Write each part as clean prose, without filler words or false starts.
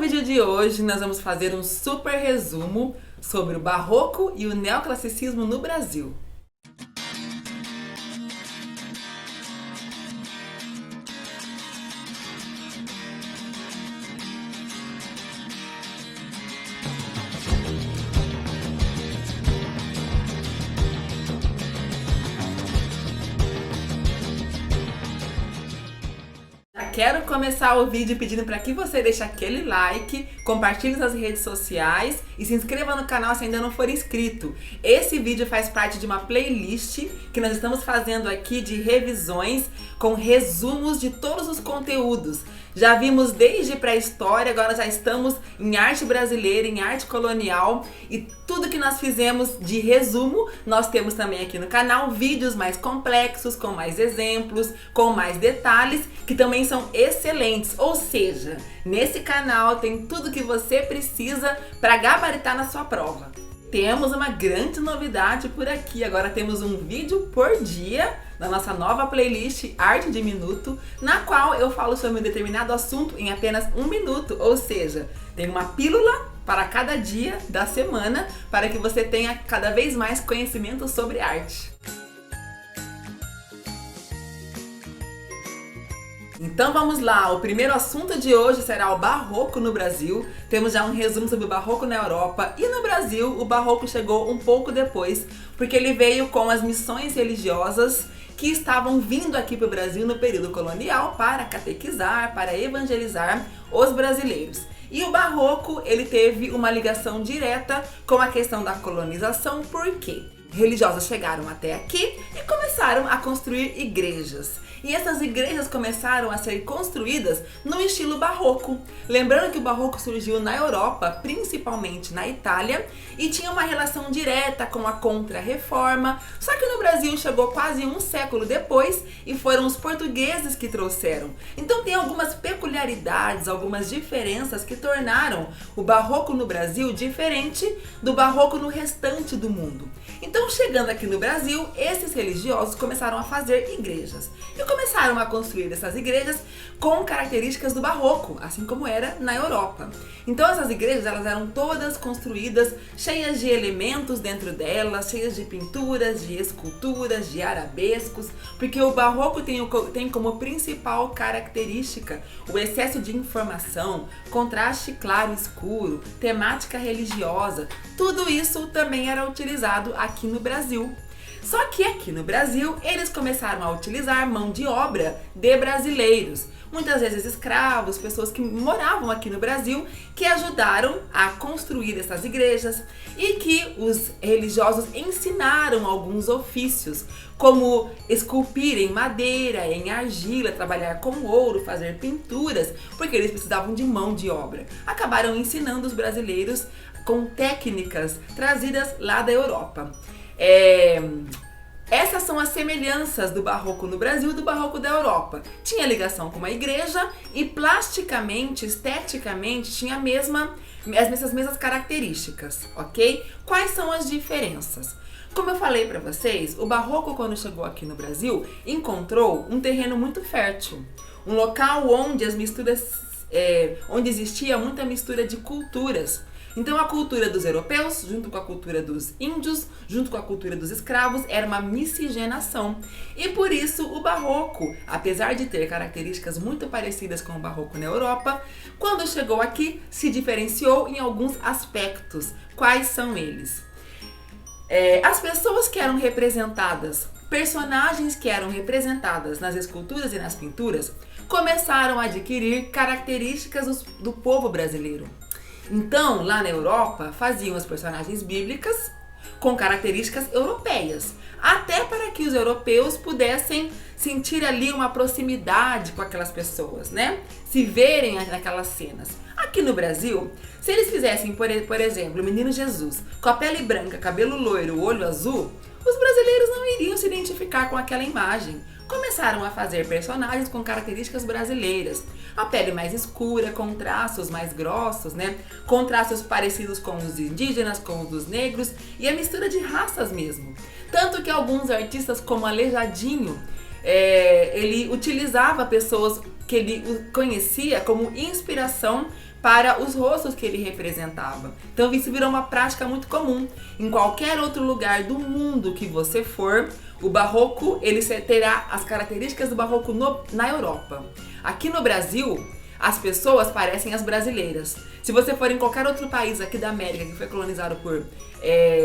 vídeo de hoje nós vamos fazer um super resumo sobre o Barroco e o Neoclassicismo no Brasil. Quero começar o vídeo pedindo para que você deixe aquele like, compartilhe nas redes sociais e se inscreva no canal se ainda não for inscrito. Esse vídeo faz parte de uma playlist que nós estamos fazendo aqui de revisões com resumos de todos os conteúdos. Já vimos desde pré-história, agora já estamos em arte brasileira, em arte colonial e tudo que nós fizemos de resumo, nós temos também aqui no canal vídeos mais complexos, com mais exemplos, com mais detalhes, que também são excelentes. Ou seja, nesse canal tem tudo que você precisa para gabaritar na sua prova. Temos uma grande novidade por aqui, agora temos um vídeo por dia na nossa nova playlist Arte de Minuto, na qual eu falo sobre um determinado assunto em apenas 1 minuto, ou seja, tem uma pílula para cada dia da semana para que você tenha cada vez mais conhecimento sobre arte. Então vamos lá, o primeiro assunto de hoje será o Barroco no Brasil. Temos já um resumo sobre o Barroco na Europa e no Brasil o Barroco chegou um pouco depois, porque ele veio com as missões religiosas que estavam vindo aqui para o Brasil no período colonial para catequizar, para evangelizar os brasileiros. E o Barroco, ele teve uma ligação direta com a questão da colonização, porque religiosos chegaram até aqui e começaram a construir igrejas. E essas igrejas começaram a ser construídas no estilo barroco. Lembrando que o barroco surgiu na Europa, principalmente na Itália, e tinha uma relação direta com a Contra-Reforma, só que no Brasil chegou quase um século depois e foram os portugueses que trouxeram. Então tem algumas peculiaridades, algumas diferenças que tornaram o barroco no Brasil diferente do barroco no restante do mundo. Então, chegando aqui no Brasil, esses religiosos começaram a fazer igrejas. E começaram a construir essas igrejas com características do barroco, assim como era na Europa. Então essas igrejas, elas eram todas construídas cheias de elementos dentro delas, cheias de pinturas, de esculturas, de arabescos, porque o barroco tem como principal característica o excesso de informação, contraste claro e escuro, temática religiosa. Tudo isso também era utilizado aqui no Brasil. Só que aqui no Brasil, eles começaram a utilizar mão de obra de brasileiros. Muitas vezes escravos, pessoas que moravam aqui no Brasil, que ajudaram a construir essas igrejas e que os religiosos ensinaram alguns ofícios, como esculpir em madeira, em argila, trabalhar com ouro, fazer pinturas, porque eles precisavam de mão de obra. Acabaram ensinando os brasileiros com técnicas trazidas lá da Europa. Essas são as semelhanças do barroco no Brasil e do barroco da Europa. Tinha ligação com uma igreja e plasticamente, esteticamente, tinha essas mesmas características, ok? Quais são as diferenças? Como eu falei para vocês, o barroco, quando chegou aqui no Brasil, encontrou um terreno muito fértil, um local onde onde existia muita mistura de culturas. Então a cultura dos europeus, junto com a cultura dos índios, junto com a cultura dos escravos, era uma miscigenação. E por isso o barroco, apesar de ter características muito parecidas com o barroco na Europa, quando chegou aqui se diferenciou em alguns aspectos. Quais são eles? As pessoas que eram representadas, personagens que eram representadas nas esculturas e nas pinturas, começaram a adquirir características do povo brasileiro. Então, lá na Europa, faziam as personagens bíblicas com características europeias, até para que os europeus pudessem sentir ali uma proximidade com aquelas pessoas, né? Se verem naquelas cenas. Aqui no Brasil, se eles fizessem, por exemplo, o menino Jesus com a pele branca, cabelo loiro, olho azul, os brasileiros não iriam se identificar com aquela imagem. Começaram a fazer personagens com características brasileiras. A pele mais escura, com traços mais grossos, né? Com traços parecidos com os indígenas, com os dos negros e a mistura de raças mesmo. Tanto que alguns artistas como Aleijadinho, ele utilizava pessoas que ele conhecia como inspiração para os rostos que ele representava. Então isso virou uma prática muito comum. Em qualquer outro lugar do mundo que você for, o barroco ele terá as características do barroco na Europa. Aqui no Brasil, as pessoas parecem as brasileiras. Se você for em qualquer outro país aqui da América que foi colonizado por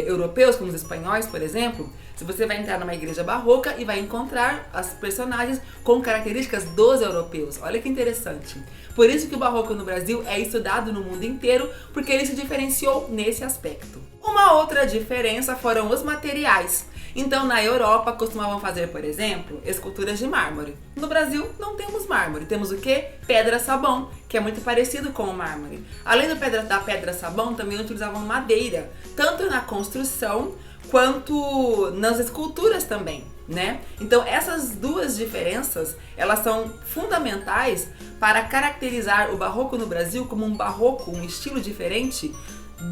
europeus, como os espanhóis, por exemplo, você vai entrar numa igreja barroca e vai encontrar as personagens com características dos europeus. Olha que interessante. Por isso que o barroco no Brasil é estudado no mundo inteiro, porque ele se diferenciou nesse aspecto. Uma outra diferença foram os materiais. Então, na Europa, costumavam fazer, por exemplo, esculturas de mármore. No Brasil, não temos mármore. Temos o quê? Pedra-sabão, que é muito parecido com o mármore. Além da pedra-sabão, também utilizavam madeira, tanto na construção quanto nas esculturas também, né? Então, essas duas diferenças, elas são fundamentais para caracterizar o barroco no Brasil como um barroco, um estilo diferente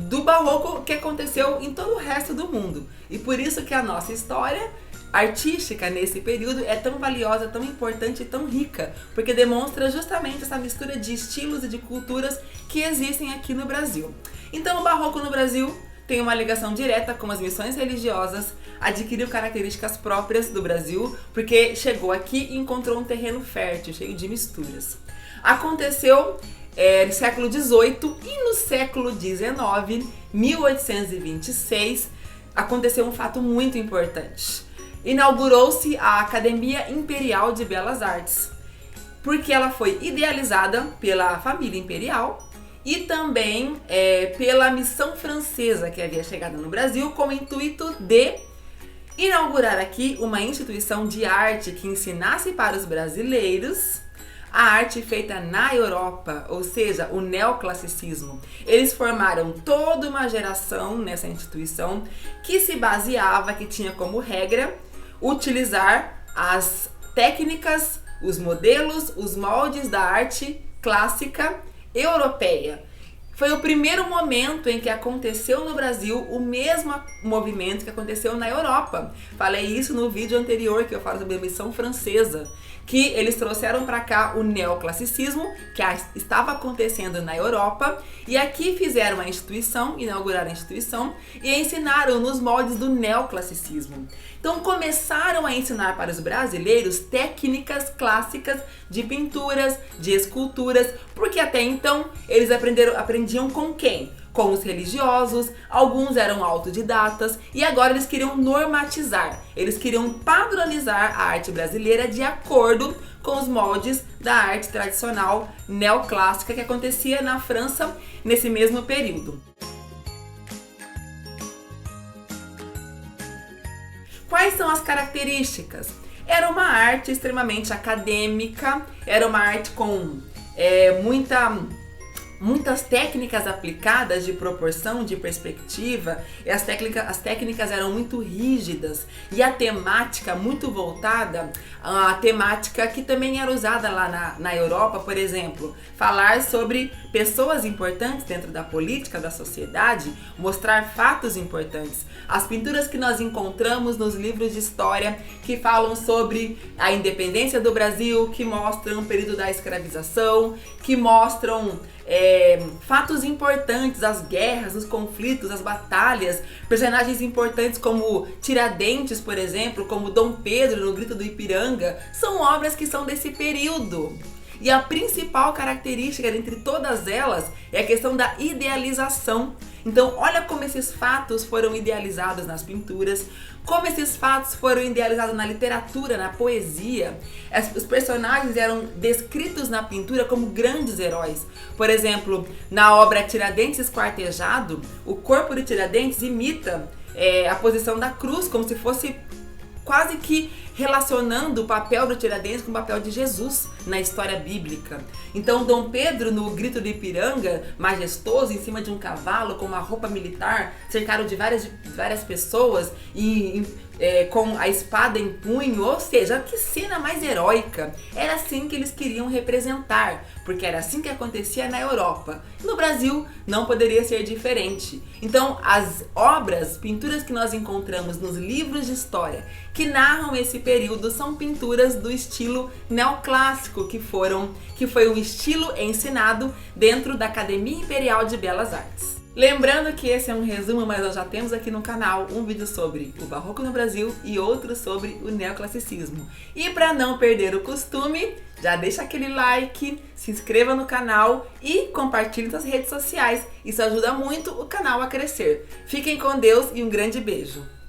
do barroco que aconteceu em todo o resto do mundo. E por isso que a nossa história artística nesse período é tão valiosa, tão importante e tão rica, porque demonstra justamente essa mistura de estilos e de culturas que existem aqui no Brasil. Então o barroco no Brasil tem uma ligação direta com as missões religiosas, adquiriu características próprias do Brasil, porque chegou aqui e encontrou um terreno fértil, cheio de misturas. Aconteceu no século XVIII e no século XIX, 1826, aconteceu um fato muito importante. Inaugurou-se a Academia Imperial de Belas Artes, porque ela foi idealizada pela família imperial e também pela missão francesa que havia chegado no Brasil com o intuito de inaugurar aqui uma instituição de arte que ensinasse para os brasileiros a arte feita na Europa, ou seja, o neoclassicismo. Eles formaram toda uma geração nessa instituição que se baseava, que tinha como regra, utilizar as técnicas, os modelos, os moldes da arte clássica europeia. Foi o primeiro momento em que aconteceu no Brasil o mesmo movimento que aconteceu na Europa. Falei isso no vídeo anterior que eu falo sobre a missão francesa, que eles trouxeram para cá o neoclassicismo, que estava acontecendo na Europa, e aqui fizeram a instituição, inauguraram a instituição e ensinaram nos moldes do neoclassicismo. Então começaram a ensinar para os brasileiros técnicas clássicas de pinturas, de esculturas, porque até então eles aprendiam com quem? Com os religiosos, alguns eram autodidatas e agora eles queriam normatizar, eles queriam padronizar a arte brasileira de acordo com os moldes da arte tradicional neoclássica que acontecia na França nesse mesmo período. Quais são as características? Era uma arte extremamente acadêmica, era uma arte com muitas técnicas aplicadas de proporção, de perspectiva, e as técnicas eram muito rígidas e a temática muito voltada à temática que também era usada lá na Europa, por exemplo, falar sobre pessoas importantes dentro da política, da sociedade, mostrar fatos importantes. As pinturas que nós encontramos nos livros de história que falam sobre a independência do Brasil, que mostram o período da escravização, que mostram fatos importantes, as guerras, os conflitos, as batalhas, personagens importantes como Tiradentes, por exemplo, como Dom Pedro no Grito do Ipiranga, são obras que são desse período. E a principal característica entre todas elas é a questão da idealização. Então, olha como esses fatos foram idealizados nas pinturas, como esses fatos foram idealizados na literatura, na poesia. Os personagens eram descritos na pintura como grandes heróis. Por exemplo, na obra Tiradentes Esquartejado, o corpo de Tiradentes imita a posição da cruz, como se fosse quase que relacionando o papel do Tiradentes com o papel de Jesus na história bíblica. Então Dom Pedro, no Grito do Ipiranga, majestoso, em cima de um cavalo, com uma roupa militar, cercado de várias pessoas e com a espada em punho, ou seja, que cena mais heróica. Era assim que eles queriam representar, porque era assim que acontecia na Europa. No Brasil não poderia ser diferente. Então as obras, pinturas que nós encontramos nos livros de história que narram esse período são pinturas do estilo neoclássico, que foi um estilo ensinado dentro da Academia Imperial de Belas Artes. Lembrando que esse é um resumo, mas nós já temos aqui no canal um vídeo sobre o Barroco no Brasil e outro sobre o neoclassicismo. E para não perder o costume, já deixa aquele like, se inscreva no canal e compartilhe nas redes sociais. Isso ajuda muito o canal a crescer. Fiquem com Deus e um grande beijo!